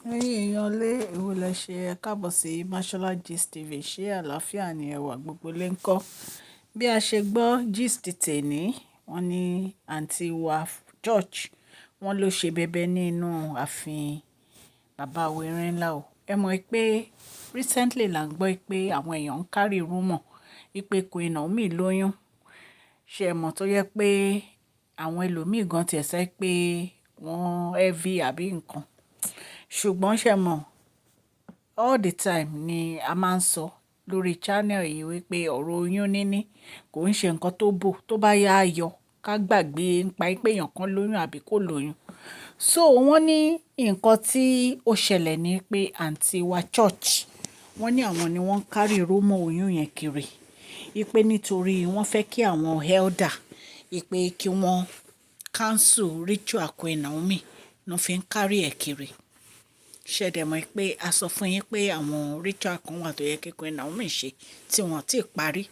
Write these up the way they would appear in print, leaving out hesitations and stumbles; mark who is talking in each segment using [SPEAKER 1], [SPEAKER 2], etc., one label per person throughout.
[SPEAKER 1] Ẹ̀yin èèyàn lé èwo lẹ ṣe ẹ káàbọ̀ sí Mashola Gist TV, ṣé àlàáfíà ni ẹwà gbogbo lè ń kọ́. Bí a ṣe gbọ́ gist tèní, wọ́n ní àǹtí wa George wọ́n ló ṣe bẹbẹ nínú ààfin bàbá wẹ̀rẹ̀ ńlá o. Ẹ mọ̀ pé recently là ń gbọ́ pé àwọn èèyàn ń carry rumor wípé Queen Naomi lóyún. Ṣé ẹ mọ̀ tó yẹ pé àwọn ẹlòmíì gan tiẹ̀ sẹ́ pé wọ́n heavy àbí nǹkan, ṣùgbọ́n ṣe mọ̀ all the time ni a máa ń sọ lórí channel yìí wípé ọ̀rọ̀ oyún níní kò ń ṣe nǹkan tó bò tó bá yá ayọ̀ ká gbàgbé nípa pé èèyàn kan lóyún àbí kò lóyún. So wọ́n ní nǹkan tí ó ṣẹlẹ̀ ni pé àǹtí wa church wọ́n ní àwọn ni wọ́n ń kárí rómọ oyún yẹn kiri ipe nítorí wọ́n fẹ́ kí àwọn elder ipe kí wọ́n cancel ritual Queen Naomi ló fi ń kárí ẹ̀ kiri. Ṣẹ̀dẹ̀ mọ̀ pé a sọ fún yín pé àwọn ritual kan wà tó yẹ kí Queen Naomi ṣe tí wọ́n ti parí.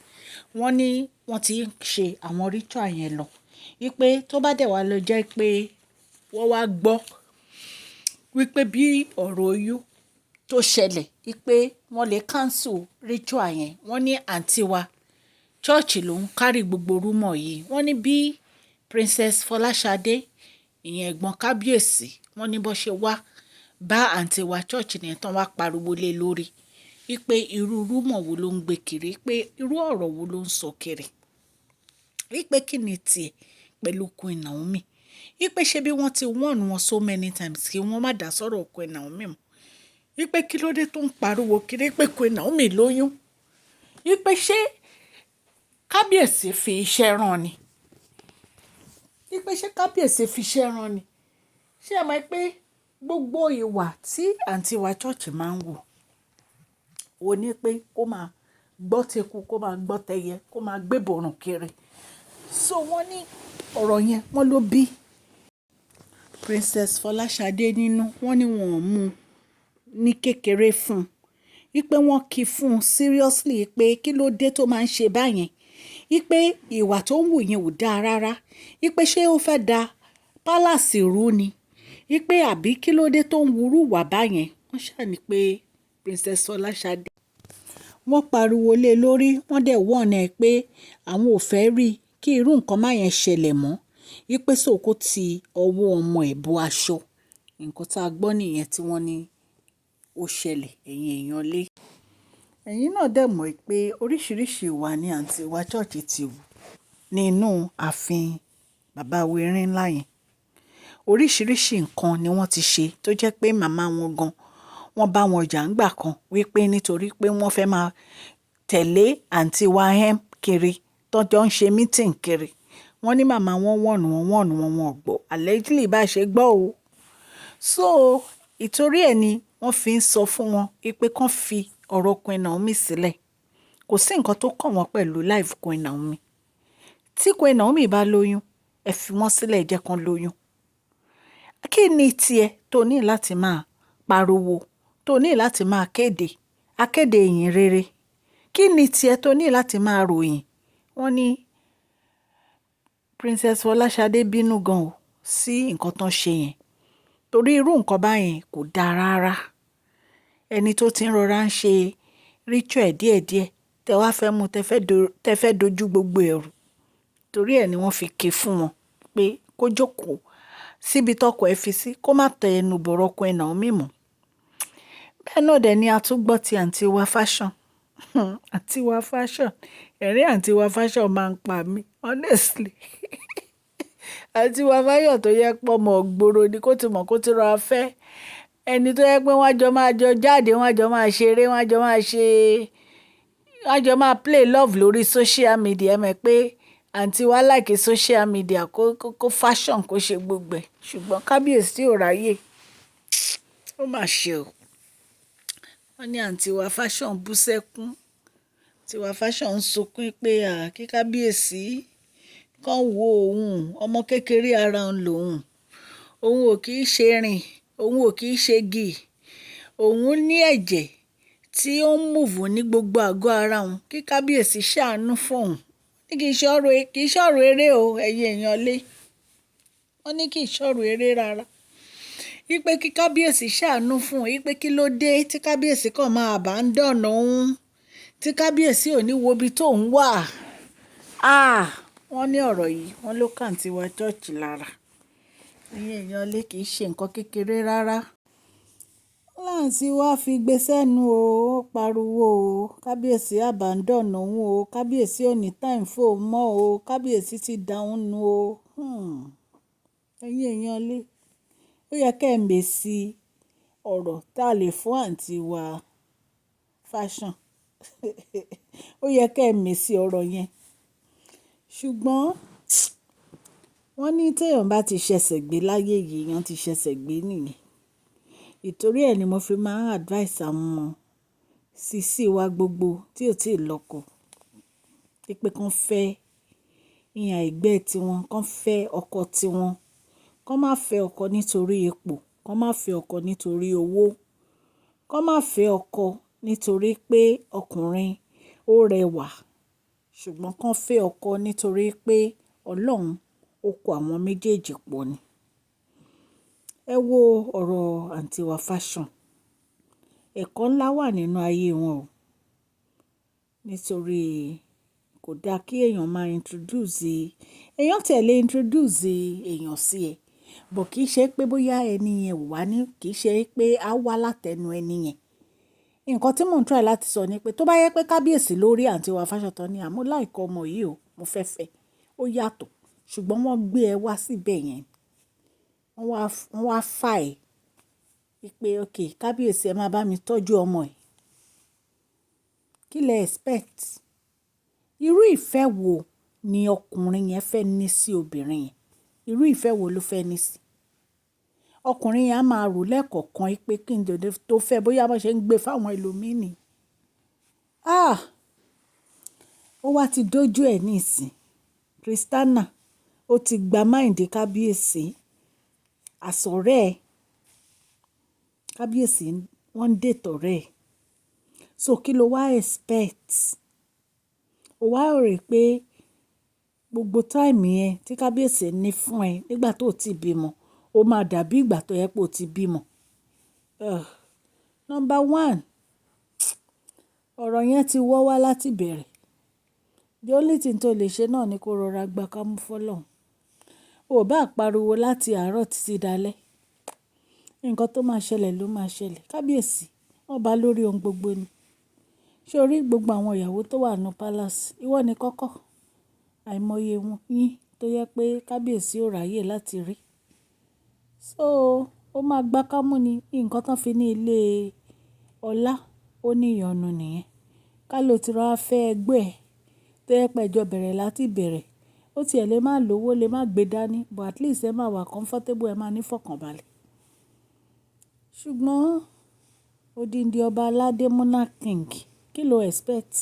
[SPEAKER 1] Wọ́n ní wọ́n ti ń ṣe àwọn ritual yẹn lọ. Wípé tó bá dẹ̀ wá lọ jẹ́ pé wọ́n wá gbọ́ wípé bí ọ̀rọ̀ oyún tó ṣẹlẹ̀ wípé wọ́n lè cancel ritual yẹn. Wọ́n ní àǹtí wa church ló ń kárí gbogbo rúmọ̀ yìí. Wọ́n ní bí Princess Fọláṣadé ìyẹn ẹ̀gbọ́n kábíyèsí wọ́n ní bó ṣe wá bá àǹtí wa church ní tán wá pariwo lé lórí wípé irú rúmọ̀ wo ló ń gbé kiri, pé irú ọ̀rọ̀ wo ló ń sọ kiri, wípé kí ni tiẹ̀ pẹ̀lú Queen Naomi, wípé ṣé bí wọ́n ti warn wọn so many times kí wọ́n má dá sọ̀rọ̀ Queen Naomi mọ́, wípé kí ló dé tó ń pariwo kiri pé Queen Naomi lóyún, wípé ṣé kábíyèsí fi iṣẹ́ rán ni, wípé ṣé kábíyèsí fi iṣẹ́ rán ni. Ṣé ẹ mọ̀ pé gbogbo ìwà tí àǹtí wa church máa ń wò ó ní pé kó máa gbọ́ teku kó máa gbọ́ tẹyẹ kó máa gbébòrùn kiri. So wọ́n ní ọ̀rọ̀ yẹn wọ́n ló bí Princess Fọláṣadé nínú. Wọ́n ní wọn ò mú ní kékeré fún un, wípé wọ́n kì í fún un seriously pé kí ló dé tó máa ń ṣe báyẹn, wípé ìwà tó ń wù yẹn ò dáa rárá, wípé ṣé ó fẹ́ da pálàsì rú ni, wípé àbí kí ló dé tó ń wúrú wà báyẹn. Wọ́n ṣàní pé Princess Fọláṣadé wọ́n pariwo lé lórí, wọ́n dẹ̀ wọ́n ẹ̀ pé àwọn ò fẹ́ rí kí irú nǹkan má yẹn ṣẹlẹ̀ mọ́, wípé sòkò ti ọwọ́ ọmọ ẹ̀ bọ aṣọ. Nǹkan tá a gbọ́ nìyẹn tí wọ́n ní ó ṣẹlẹ̀. Ẹ̀yin èèyàn lé ẹ̀yin náà dẹ̀ mọ̀ pé oríṣiríṣi ìwà ni àǹtí wa church ti wù nínú ààfin bàbá wẹ̀rẹ̀ ńlá yẹn. Oríṣiríṣi nǹkan ni wọ́n ti ṣe tó jẹ́ pé màmá wọn gan wọ́n bá wọn jà ńgbà kan wípé nítorí pé wọ́n fẹ́ máa tẹ̀lé àǹtí wa kiri tọ́jọ́ ń ṣe meeting kiri. Wọ́n ní màmá wọn wọ̀n gbọ́ allegedly bá ṣe gbọ́ o. So ìtorí ẹ̀ ni wọ́n fi ń sọ fún wọn wípé kán fi ọ̀rọ̀ Queen Naomi sílẹ̀. Kò sí nǹkan tó kàn wọ́n pẹ̀lú life Queen Naomi. Tí Queen Naomi bá lóyún ẹ fi wọ́n sílẹ̀ jẹ́ kán lóyún. Kí ni tiẹ̀ tó ní láti máa pariwo, tó ní láti máa akéde ìyìn rere? Kí ni tiẹ̀ tó ní láti máa ròyìn? Wọ́n ní Princess Fọláṣadé bínú gan o sí nǹkan tán ṣe yẹn, torí irú nǹkan báyẹn kò dáa rárá. Ẹni tó ti ń rọra ń ṣe ritual díẹ̀díẹ̀ tẹ wá fẹ́ mú tẹ fẹ́ dojú gbogbo ẹ̀rù. Torí ẹ̀ ni wọ́n fi ké fún wọn pé kó jókòó síbi tọkọ ẹ fi sí, kó má tẹ ẹnu bọ̀rọ̀ Queen Naomi mọ́. Bẹ́ẹ̀ náà dẹ̀ ni a tún gbọ́ ti àǹtí wa fashion. Àǹtí wa fashion, ẹ̀rín àǹtí wa fashion máa ń pa mí honestly. Àǹtí wa fashion tó yẹ pọ̀ mọ́ gbòòrò ni kó ti mọ̀ kó ti rọra fẹ́ ẹni tó yẹ pé wọ́n jọ máa jọ jáde, wọ́n jọ máa ṣeré, wọ́n jọ máa play love lórí social media. Ẹ mọ̀ pé àǹtí wa like social media kó fashion kó ṣe gbogbo ẹ̀, ṣùgbọ́n kábíyèsí ò ráyè. Ó mà ṣe o. Wọ́n ní àǹtí wa fashion bú sẹ́kún. Àǹtí wa fashion ń sunkún pé kí kábíyèsí kàn wo òun, ọmọ kékeré ara òun lòun, òun ò kì í ṣe rìn, òun ò kì í ṣe gì, òun ní ẹ̀jẹ̀ tí ó ń move ní gbogbo àgọ́ ara òun, kí kábíyèsí ṣàánú fún òun. Ní kì í ṣọ̀rọ̀ eré o, ẹ̀yin èèyàn lé. Wọ́n ní kì í ṣọ̀rọ̀ eré rárá. wípé kí kábíyèsí ṣàánú fún un wípé kí ló dé tí kábíyèsí kàn máa abandon òun tí kábíyèsí ò ní wo ibi tó ń wà. Wọ́n ní ọ̀rọ̀ yìí wọ́n ló kàn tí wá chọ́ọ̀chì lára. ẹ̀yin èèyàn lé kìí ṣe nǹkan kékeré rárá. láǹtí wá fi gbé sẹ́nu o ó pariwo o kábíyèsí abandon òun o kábíyèsí ò ní time fóun mọ́ o kábíyèsí ti dáhùn nu o. ẹ̀yin èèyàn lé ó yẹ kẹ́ ẹ̀ mèsì ọ̀rọ̀ tá a lè fún àǹtí wa fashion ó yẹ kẹ́ ẹ̀ mèsì ọ̀rọ̀ yẹn ṣùgbọ́n wọ́n ní téèyàn bá ti ṣẹ̀ṣẹ̀ gbé láyé yìí èèyàn ti ṣẹ̀ṣẹ̀ gbé nìyẹn. ìtorí ẹ̀ ni mo fi máa ń advice àwọn SISSY wa gbogbo tí ò tí ì lọ́kọ pé kán fẹ́ ìyàn ẹ̀gbẹ́ tiwọn kán fẹ́ ọkọ tiwọn kán má fẹ́ ọkọ nítorí ipò kán má fẹ́ ọkọ nítorí owó kán má fẹ́ ọkọ nítorí pé ọkùnrin ó rẹwà ṣùgbọ́n kán fẹ́ ọkọ nítorí pé Ọlọ́run ó kó àwọn méjèèjì pọ̀ ni. ẹ wo ọ̀rọ̀ àǹtí wa fashion ẹ̀kọ́ ńlá wà nínú ayé wọn o nítorí kò dáa kí èèyàn máa èèyàn tẹ̀lé introduce èèyàn sí ẹ bọ̀ kì í ṣe pé bóyá ẹni yẹn ò wá ní kì í ṣe pé á wá látẹnu ẹni yẹn. nǹkan tí mò ń try láti sọ ni pé tó bá yẹ pé kábíyèsí lórí àǹtí wa fashion tán ni àmọ́ láìkọ́ ọmọ yìí o mo fẹ́ fẹ́ ó yàtọ̀ ṣùgbọ́n wọ́n gbé ẹ wá síbẹ̀ yẹn wọ́n wá fà ẹ́ pé ok kábíyèsí ẹ máa bá mi tọ́jú ọmọ ẹ̀ kí lẹ expect irú ìfẹ́ wo ni ọkùnrin yẹn fẹ́ ní sí obìnrin yẹn irú ìfẹ́ wo ló fẹ́ ní sí ọkùnrin yẹn á máa rò lẹ́ẹ̀kọ̀ọ̀kan pé kí n dòde tó fẹ́ bóyá wọ́n ṣe ń gbé fáwọn ẹlòmíì ni ó wá ti dójú ẹ̀ nísìn Christiana ó ti gba máìndé kábíyèsí àsọ̀rẹ́ ẹ̀ kábíyèsí wọ́n ń dètọ̀rẹ́ ẹ̀ so kí ló wá expect ó wá rò pé gbogbo táìmì yẹn tí kábíyèsí ní fún ẹ nígbà tó ti bímọ ó máa dàbí ìgbà tó yẹ pé ó ti bímọ. Number one ọ̀rọ̀ yẹn ti wọ́ wá láti bẹ̀rẹ̀ the only thing tó lè ṣe náà ni kó rọra gba kámú fọ́lọ́run ò bá pariwo láti àárọ̀ títí dalẹ́ nǹkan tó máa ṣẹlẹ̀ ló máa ṣẹlẹ̀ kábíyèsí wọ́n bá lórí ohun gbogbo ni ṣé orí gbogbo àwọn ìyàwó tó wà ní palace ìwọ ni kọ́kọ́ àìmọye wọn yín tó yẹ pé kábíyèsí ò ráyè láti rí so ó máa gbá kámú ni nǹkan tán fi ní ilé ọlá ó ní ìyọnu nìyẹn ká ló ti rọra fẹ́ ẹgbẹ́ ẹ̀ tó yẹ pé ẹjọ́ bẹ̀rẹ̀ láti bẹ̀rẹ̀ ó tiẹ̀ lè má lówó lè má gbé dání but at least ẹ máa wà comfortable ẹ máa ní fọkànbalẹ̀ ṣùgbọ́n odindi ọba aládé monarch king kí ló expect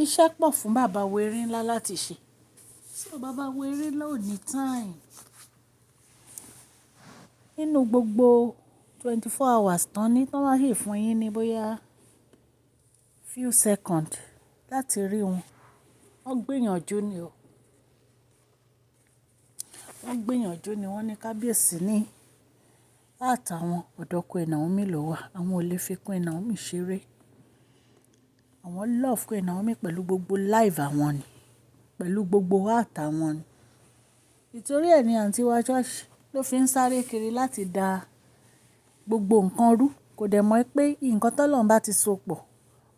[SPEAKER 1] iṣẹ́ pọ̀ fún bàbá wẹ̀rẹ̀ ńlá láti ṣe so bàbá wẹ̀rẹ̀ ńlá ò ní time nínú gbogbo 24 hours tán ní tán máa ṣe fún yín ní bóyá few seconds láti rí wọn wọ́n gbìyànjú ni o wọ́n gbìyànjú ni wọ́n ní kábíyèsí ní àtàwọn ọ̀dọ́ Queen Naomi ló wà àwọn ò lè fi Queen Naomi ṣeré àwọn love Queen Naomi pẹ̀lú gbogbo live àwọn ni pẹ̀lú gbogbo heart àwọn ni ìtorí ẹ̀ ni àǹtí wa church ló fi ń sáré kiri láti da gbogbo nǹkan rú kò dẹ̀ mọ̀ pé nǹkan tọ́lọ́run bá ti so pọ̀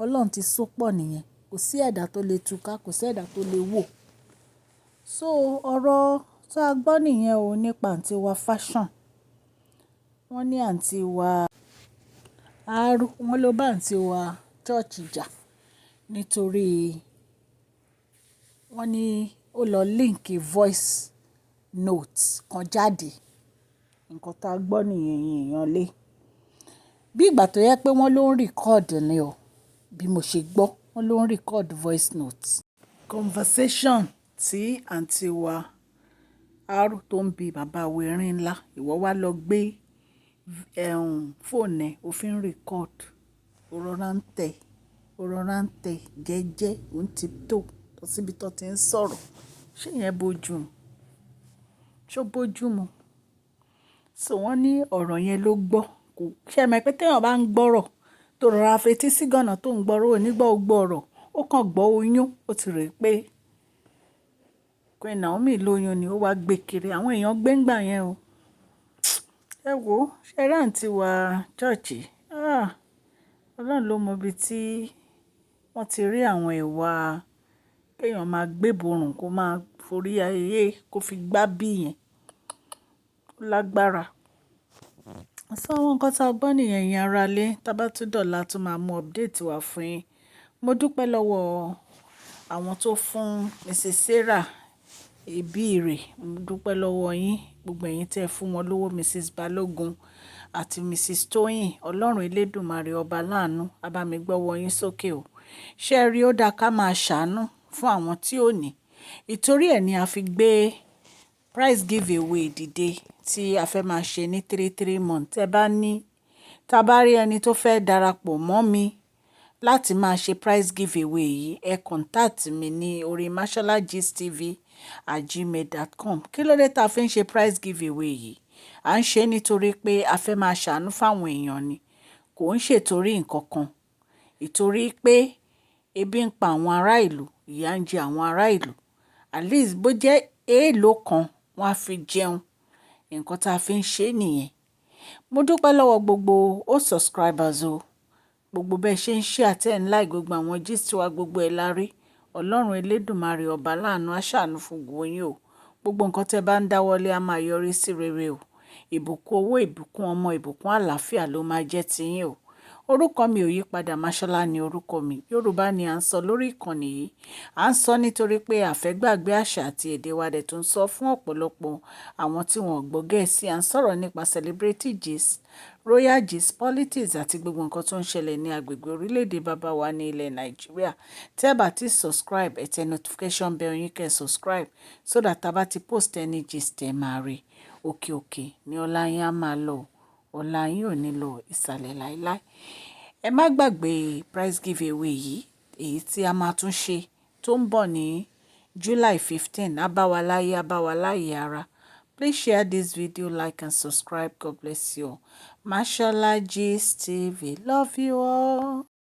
[SPEAKER 1] Ọlọ́run ti so pọ̀ nìyẹn kò sí ẹ̀dá tó lè túká kò sí ẹ̀dá tó lè wò so ọ̀rọ̀ tá a gbọ́ nìyẹn o nípa àǹtí wa fashion wọ́n ní àǹtí wa wọ́n ló bá àǹtí wa church jà nítorí wọ́n ní ó lọ link voice note kan jáde nǹkan tá a gbọ́ nìyẹn èèyàn lé bí ìgbà tó yẹ pé wọ́n ló ń record ni o bí mo ṣe gbọ́ wọ́n ló ń record voice note conversation tí àǹtí wa tó ń bi bàbá wẹ̀rẹ̀ ńlá ìwọ wá lọ gbé fóònù ẹ̀ ó fi ń record ó rọra ń tẹ̀ jẹ́jẹ́ ó ń tiptoe lọ síbi tó ti ń sọ̀rọ̀ ṣé yẹn bójú mu ṣó bójú mu so wọ́n ní ọ̀rọ̀ yẹn ló gbọ́ kò ṣe mọ̀ pé téèyàn bá ń gbọ́rọ̀ tó rọra fetí sí gànà tó ń gbọ́rọ̀ ò ní gbọ́ gbọ́ ọ̀rọ̀ ó kàn gbọ́ oyún ó ti rè pé Queen Naomi lóyún ni ó wá gbé kiri àwọn èèyàn gbé ńgbà yẹn o ẹ wo ṣe rí àǹtí wa chọ́ọ̀chì ọlọ́run ló mọ ibi tí wọ́n ti rí àwọn ìwà kéèyàn máa gbéborùn kó máa forí ayé kó fi gbá bí yẹn ó lágbára. sọ àwọn nǹkan tá a gbọ́ nìyẹn yẹn ara lé tábà tún dọ̀la tún máa mú update wá fún yín. mo dúpẹ́ lọ́wọ́ àwọn tó fún Mrs Sarah Ìbíire mo dúpẹ́ lọ́wọ́ yín gbogbo ẹ̀yin tẹ́ ẹ fún wọn lówó Mrs Balógun àti Mrs Tóyìn ọlọ́run elédùnmarè ọba láàánú á bá mi gbọ́wọ́ yín sókè o ṣé ẹ rí ó dáa ká máa ṣàánú fún àwọn tí ò ní ìtorí ẹ̀ ni a fi gbé prize giveaway dìde tí a fẹ́ máa ṣe ní 3 months tẹ́ bá ní tá a bá rí ẹni tó fẹ́ darapọ̀ mọ́ mi láti máa ṣe prize giveaway yìí ẹ contact mi ní orí masholagistv@gmail.com kí ló dé tá a fi ń ṣe prize giveaway yìí à ń ṣe nítorí pé a fẹ́ máa ṣàánú fáwọn èèyàn ni kò ń ṣètorí nǹkan kan ìtorí pé ebi ń pa àwọn ará ìlú ìyà ń jẹ àwọn ará ìlú at least bó jẹ́ èèlò kan wọ́n á fi jẹun nǹkan tá a fi ń ṣe nìyẹn. mo dúpẹ́ lọ́wọ́ gbogbo subscribers o gbogbo bẹ́ẹ̀ ṣe ń ṣe àtẹ̀ń láì gbogbo àwọn gist wa gbogbo ẹ̀ la rí ọlọ́run elédùnmarè ọba láàánú á ṣàánú fún gbogbo yín o gbogbo nǹkan tẹ́ bá ń dáwọ́lé á máa yọrí sí rere o ìbùkún owó ìbùkún ọmọ ìbùkún àlàáfíà ló máa jẹ́ tiyín o orúkọ mi ò yí padà Máṣọ́lá ni orúkọ mi Yorùbá ni à ń sọ lórí ìkànnì yìí à ń sọ nítorí pé àfẹ́gbàgbé àṣà àti èdè wa dẹ̀ tó ń sọ fún ọ̀pọ̀lọpọ̀ àwọn tí wọ́n gbọ́ Gẹ̀ẹ́sì à ń sọ̀rọ̀ nípa celebrity gist royal gist politics àti gbogbo nǹkan tó ń ṣẹlẹ̀ ní agbègbè orílẹ̀-èdè bàbá wa ní ilẹ̀ Nàìjíríà tẹ́ bá ti subscribe ẹ tẹ notification bell yín kẹ́ subscribe so that tá bá ti post any gist ẹ máa rí òkè òkè ní ọlá yín á máa lọ ọlá yín ò ní lọ ìsàlẹ̀ láéláé ẹ má gbàgbé prize giveaway yìí èyí tí a máa tún ṣe tó ń bọ̀ ní July 15 abáwaláyé abáwaláyé ara please share this video like and subscribe God bless you all. Mashola Gist TV love you all.